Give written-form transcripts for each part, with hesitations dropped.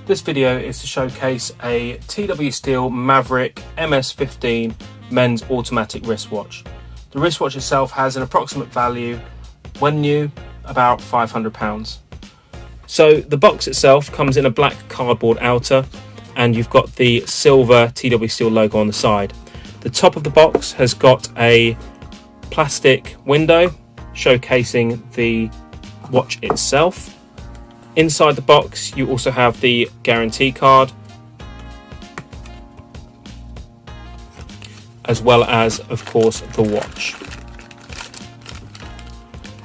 This video is to showcase a TW Steel Maverick MS15 men's automatic wristwatch. The wristwatch itself has an approximate value, when new, about £500. So the box itself comes in a black cardboard outer, and you've got the silver TW Steel logo on the side. The top of the box has got a plastic window showcasing the watch itself. Inside the box you also have the guarantee card, as well as of course the watch.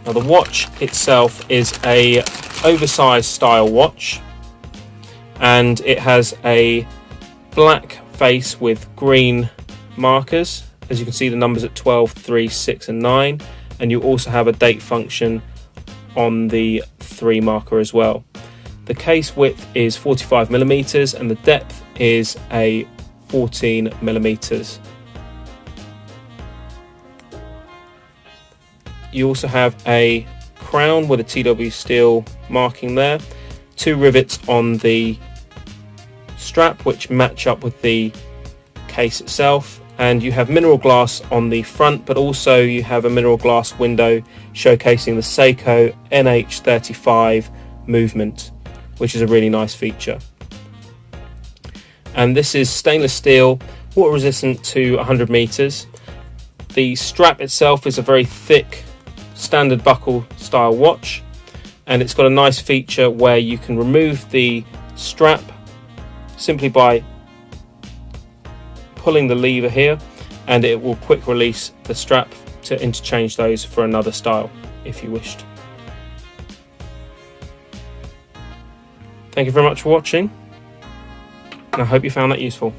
Now the watch itself is a oversized style watch, and it has a black face with green markers. As you can see, the numbers at 12, 3, 6 and 9, and you also have a date function on the 3 marker as well. The case width is 45mm and the depth is a 14mm. You also have a crown with a TW Steel marking there, 2 rivets on the strap which match up with the case itself, and you have mineral glass on the front, but also you have a mineral glass window showcasing the Seiko NH35 movement, which is a really nice feature. And this is stainless steel, water resistant to 100 meters. The strap itself is a very thick standard buckle style watch, and it's got a nice feature where you can remove the strap simply by pulling the lever here, and it will quick release the strap to interchange those for another style if you wished. Thank you very much for watching, and I hope you found that useful.